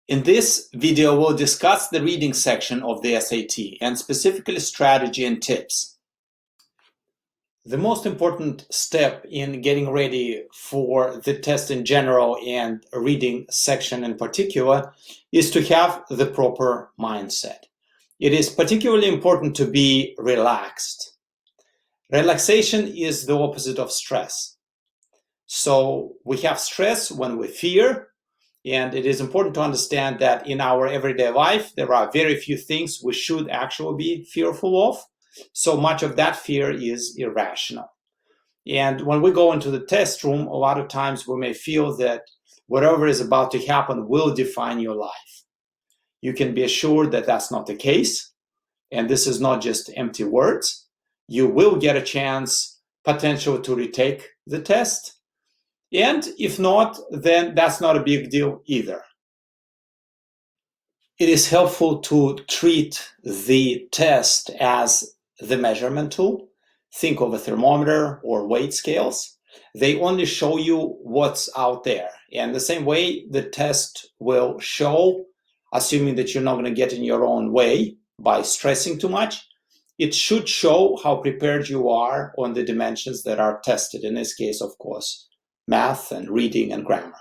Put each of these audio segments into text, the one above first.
In this video, we'll discuss the reading section of the SAT and specifically strategy and tips. The most important step in getting ready for the test in general and reading section in particular is to have the proper mindset. It is particularly important to be relaxed. Relaxation is the opposite of stress. So we have stress when we fear, and it is important to understand that in our everyday life, there are very few things we should actually be fearful of. So much of that fear is irrational. And when we go into the test room, a lot of times we may feel that whatever is about to happen will define your life. You can be assured that that's not the case. And this is not just empty words. You will get a chance, potential to retake the test. And if not, then that's not a big deal either. It is helpful to treat the test as the measurement tool. Think of a thermometer or weight scales. They only show you what's out there. And the same way the test will show, assuming that you're not going to get in your own way by stressing too much, it should show how prepared you are on the dimensions that are tested. In this case, of course, math and reading and grammar.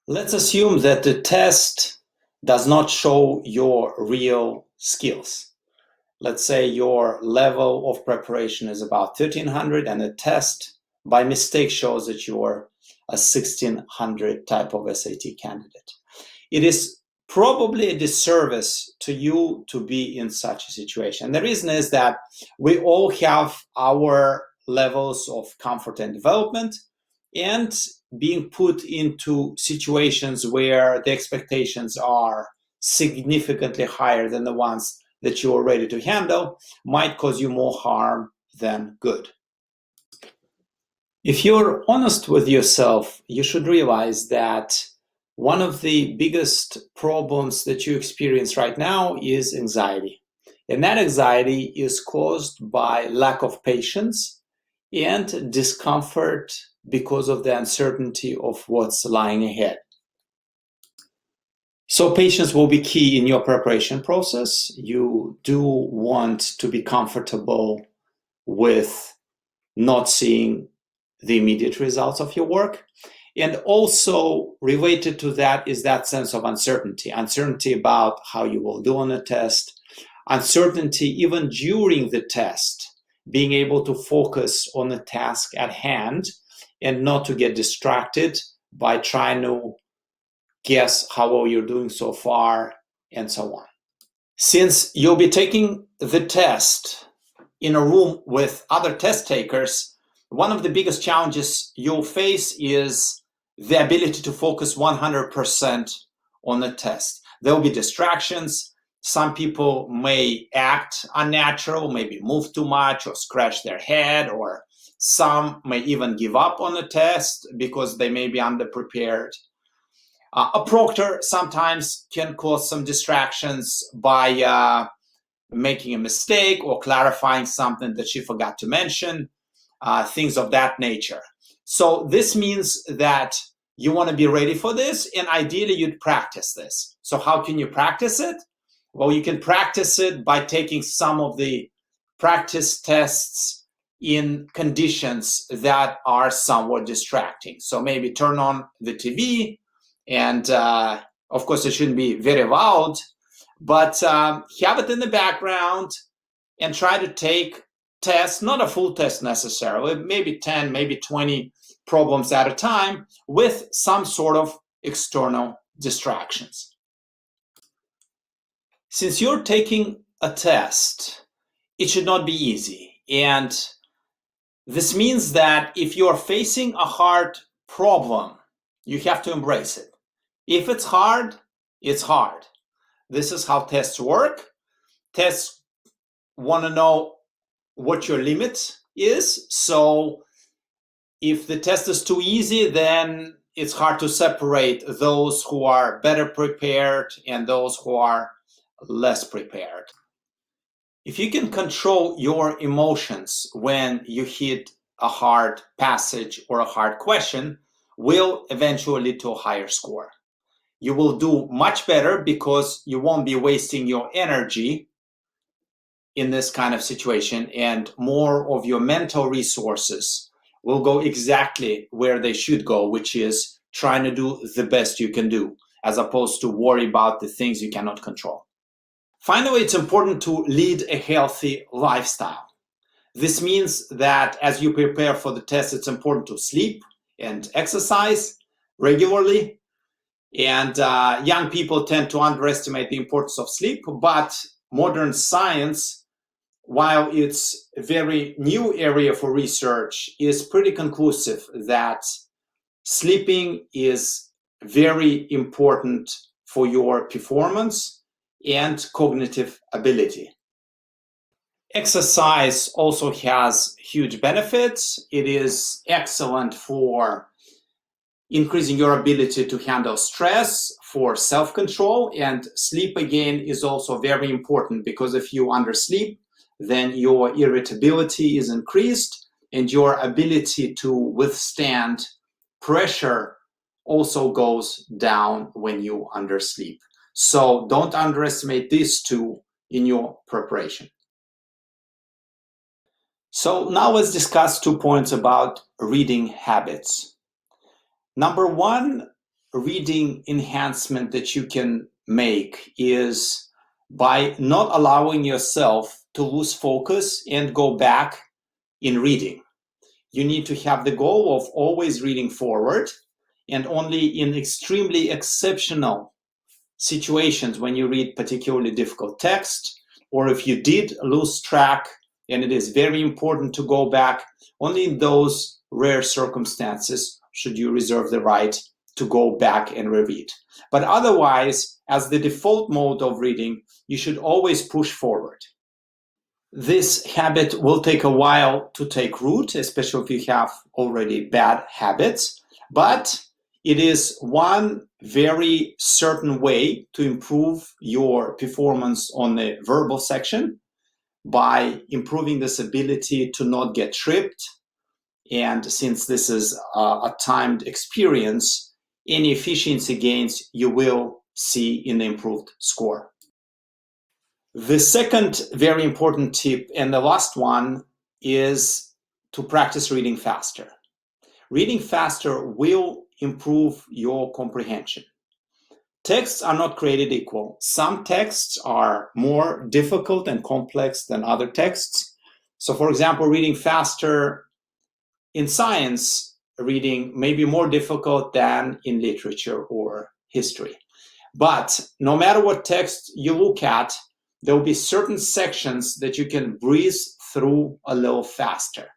Let's assume that the test does not show your real skills. Let's say your level of preparation is about 1300 and the test by mistake shows that you're a 1600 type of SAT candidate. It is probably a disservice to you to be in such a situation. The reason is that we all have our levels of comfort and development, and being put into situations where the expectations are significantly higher than the ones that you are ready to handle might cause you more harm than good. If you're honest with yourself, you should realize that one of the biggest problems that you experience right now is anxiety. And that anxiety is caused by lack of patience and discomfort because of the uncertainty of what's lying ahead. So patience will be key in your preparation process. You do want to be comfortable with not seeing the immediate results of your work. And also related to that is that sense of uncertainty. Uncertainty about how you will do on the test. Uncertainty even during the test. Being able to focus on the task at hand and not to get distracted by trying to guess how well you're doing so far and so on. Since you'll be taking the test in a room with other test takers, one of the biggest challenges you'll face is the ability to focus 100% on the test. There will be distractions. Some people may act unnatural, maybe move too much or scratch their head, or some may even give up on the test because they may be underprepared. A proctor sometimes can cause some distractions by making a mistake or clarifying something that she forgot to mention, things of that nature. So this means that you want to be ready for this, and ideally you'd practice this. So how can you practice it? Well, you can practice it by taking some of the practice tests in conditions that are somewhat distracting. So maybe turn on the TV, and of course it shouldn't be very loud, but have it in the background and try to take tests, not a full test necessarily, maybe 10, maybe 20 problems at a time with some sort of external distractions. Since you're taking a test, it should not be easy. And this means that if you're facing a hard problem, you have to embrace it. If it's hard, it's hard. This is how tests work. Tests want to know what your limit is. So if the test is too easy, then it's hard to separate those who are better prepared and those who are less prepared. If you can control your emotions when you hit a hard passage or a hard question, will eventually lead to a higher score. you will do much better because you won't be wasting your energy in this kind of situation, and more of your mental resources will go exactly where they should go, which is trying to do the best you can do, as opposed to worry about the things you cannot control. Finally, it's important to lead a healthy lifestyle. This means that as you prepare for the test, it's important to sleep and exercise regularly. And young people tend to underestimate the importance of sleep, but modern science, while it's a very new area for research, is pretty conclusive that sleeping is very important for your performance and cognitive ability. Exercise also has huge benefits. It is excellent for increasing your ability to handle stress, for self-control, and sleep again is also very important, because if you undersleep, then your irritability is increased and your ability to withstand pressure also goes down when you undersleep. So don't underestimate these two in your preparation. So now let's discuss 2 points about reading habits. Number one, reading enhancement that you can make is by not allowing yourself to lose focus and go back in reading. You need to have the goal of always reading forward, and only in extremely exceptional situations, when you read particularly difficult text, or if you did lose track and it is very important to go back, only in those rare circumstances should you reserve the right to go back and reread. But otherwise, as the default mode of reading, you should always push forward. This habit will take a while to take root, especially if you have already bad habits, but it is one very certain way to improve your performance on the verbal section by improving this ability to not get tripped. And since this is a timed experience, any efficiency gains you will see in the improved score. The second very important tip, and the last one, is to practice reading faster. Reading faster will improve your comprehension. Texts are not created equal. Some texts are more difficult and complex than other texts. So, for example, reading faster in science reading may be more difficult than in literature or history. But no matter what text you look at, there will be certain sections that you can breeze through a little faster.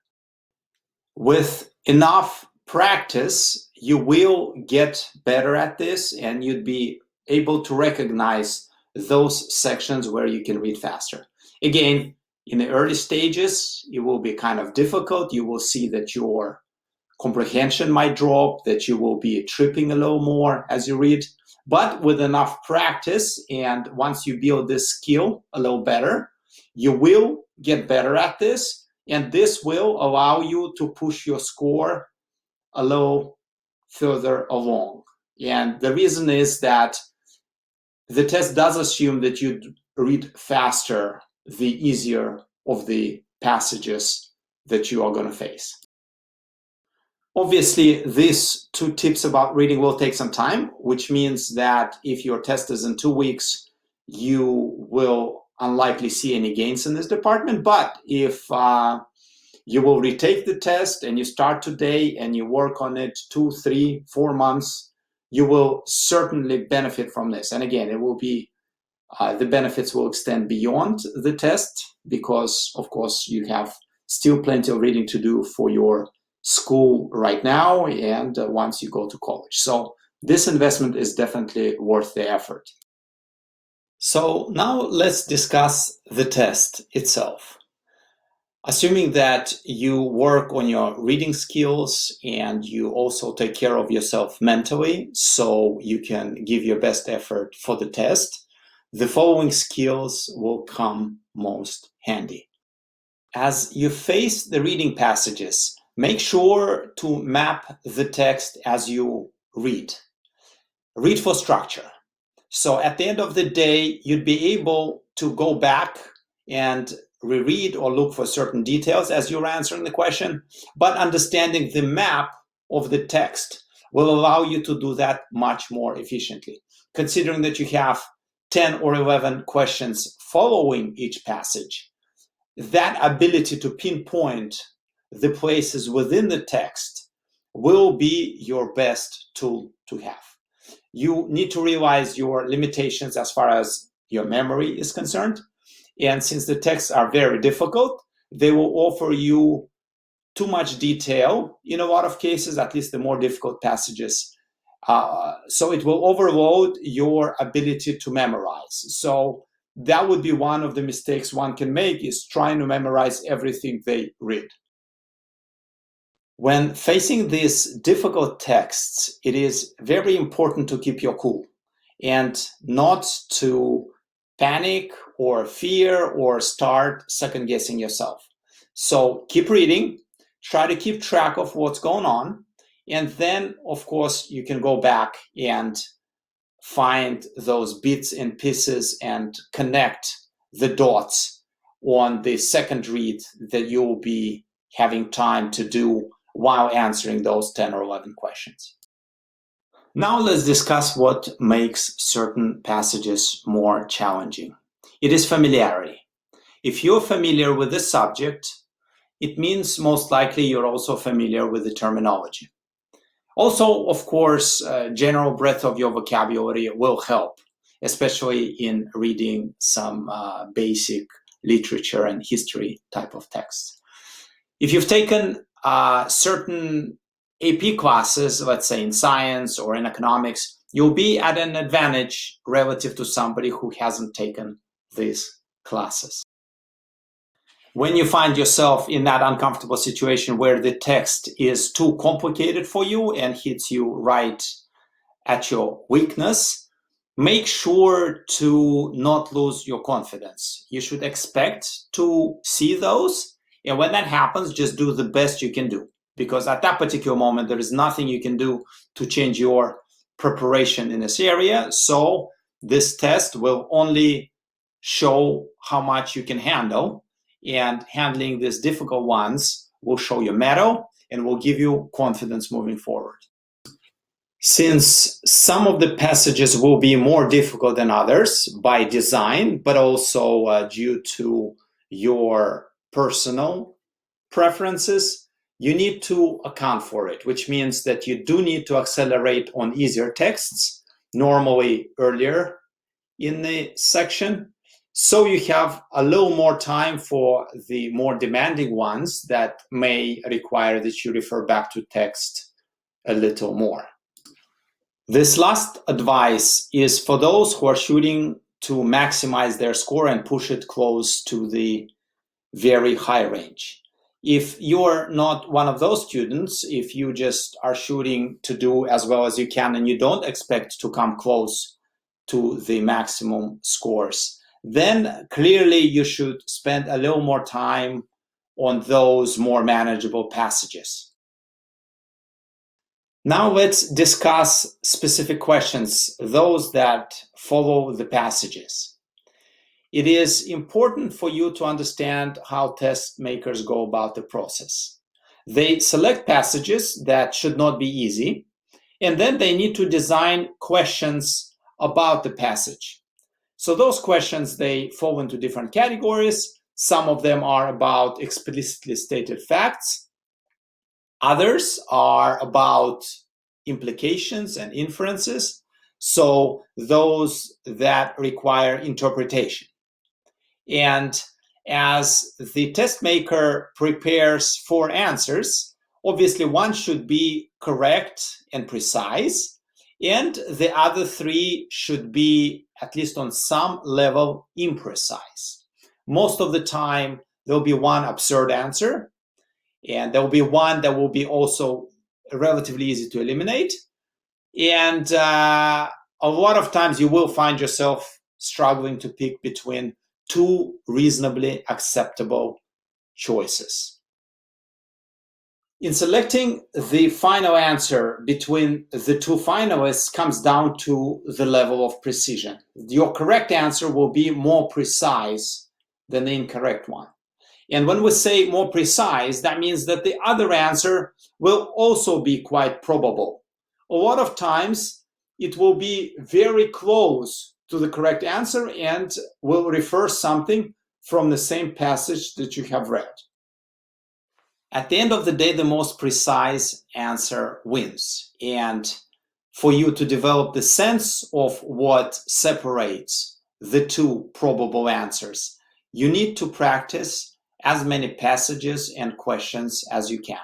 With enough practice, you will get better at this, and you'd be able to recognize those sections where you can read faster. Again, in the early stages, it will be kind of difficult. You will see that your comprehension might drop, that you will be tripping a little more as you read. But with enough practice, and once you build this skill a little better, you will get better at this. And this will allow you to push your score a little further along. And the reason is that the test does assume that you read faster the easier of the passages that you are going to face. Obviously, these 2 tips about reading will take some time, which means that if your test is in 2 weeks, you will unlikely see any gains in this department. But if you will retake the test and you start today and you work on it 2, 3, 4 months, you will certainly benefit from this. And again, it will be the benefits will extend beyond the test, because of course you have still plenty of reading to do for your school right now and once you go to college. So this investment is definitely worth the effort. So now let's discuss the test itself. Assuming that you work on your reading skills and you also take care of yourself mentally so you can give your best effort for the test, the following skills will come most handy. As you face the reading passages, make sure to map the text as you read. read for structure. So at the end of the day, you'd be able to go back and reread or look for certain details as you're answering the question, but understanding the map of the text will allow you to do that much more efficiently. Considering that you have 10 or 11 questions following each passage, that ability to pinpoint the places within the text will be your best tool to have. You need to realize your limitations as far as your memory is concerned. And since the texts are very difficult, they will offer you too much detail in a lot of cases, at least the more difficult passages. So it will overload your ability to memorize. So that would be one of the mistakes one can make, is trying to memorize everything they read. When facing these difficult texts, it is very important to keep your cool and not to panic or fear or start second guessing yourself. So keep reading, try to keep track of what's going on, and then, of course, you can go back and find those bits and pieces and connect the dots on the second read that you'll be having time to do while answering those 10 or 11 questions. Now let's discuss what makes certain passages more challenging. It is familiarity. If you're familiar with the subject, it means most likely you're also familiar with the terminology. Also, of course, general breadth of your vocabulary will help, especially in reading some basic literature and history type of text. If you've taken certain AP classes, let's say in science or in economics, you'll be at an advantage relative to somebody who hasn't taken these classes. When you find yourself in that uncomfortable situation where the text is too complicated for you and hits you right at your weakness, make sure to not lose your confidence. You should expect to see those. And when that happens, just do the best you can do. Because at that particular moment, there is nothing you can do to change your preparation in this area. So this test will only show how much you can handle. And handling these difficult ones will show your mettle and will give you confidence moving forward. Since some of the passages will be more difficult than others by design, but also due to your personal preferences, you need to account for it, which means that you do need to accelerate on easier texts, normally earlier in the section, so you have a little more time for the more demanding ones that may require that you refer back to text a little more. This last advice is for those who are shooting to maximize their score and push it close to the very high range. If you're not one of those students, if you just are shooting to do as well as you can and you don't expect to come close to the maximum scores, then clearly you should spend a little more time on those more manageable passages. Now let's discuss specific questions, those that follow the passages. It is important for you to understand how test makers go about the process. They select passages that should not be easy, and then they need to design questions about the passage. So those questions, they fall into different categories. Some of them are about explicitly stated facts. Others are about implications and inferences. So those that require interpretation. And as the test maker prepares 4 answers, obviously one should be correct and precise, and the other 3 should be, at least on some level, imprecise. Most of the time, there'll be one absurd answer, and there will be one that will be also relatively easy to eliminate. And a lot of times you will find yourself struggling to pick between 2 reasonably acceptable choices. In selecting the final answer between the two finalists comes down to the level of precision. Your correct answer will be more precise than the incorrect one. And when we say more precise, that means that the other answer will also be quite probable. A lot of times it will be very close to the correct answer and will refer something from the same passage that you have read. At the end of the day, the most precise answer wins. And for you to develop the sense of what separates the two probable answers, you need to practice as many passages and questions as you can.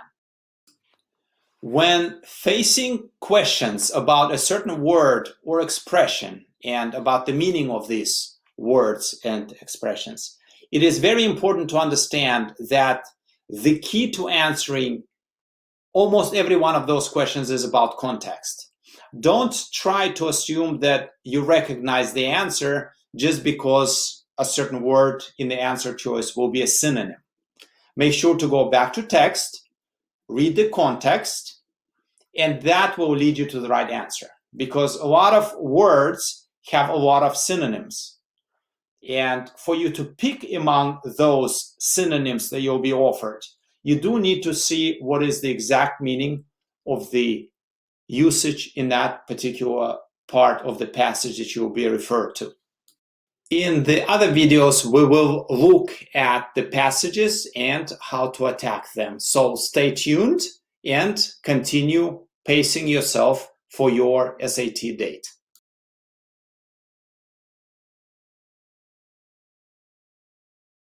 When facing questions about a certain word or expression and about the meaning of these words and expressions, it is very important to understand that the key to answering almost every one of those questions is about context. Don't try to assume that you recognize the answer just because a certain word in the answer choice will be a synonym. Make sure to go back to text, read the context, and that will lead you to the right answer, because a lot of words have a lot of synonyms. And for you to pick among those synonyms that you'll be offered, you do need to see what is the exact meaning of the usage in that particular part of the passage that you will be referred to. In the other videos, we will look at the passages and how to attack them. So stay tuned and continue pacing yourself for your SAT date.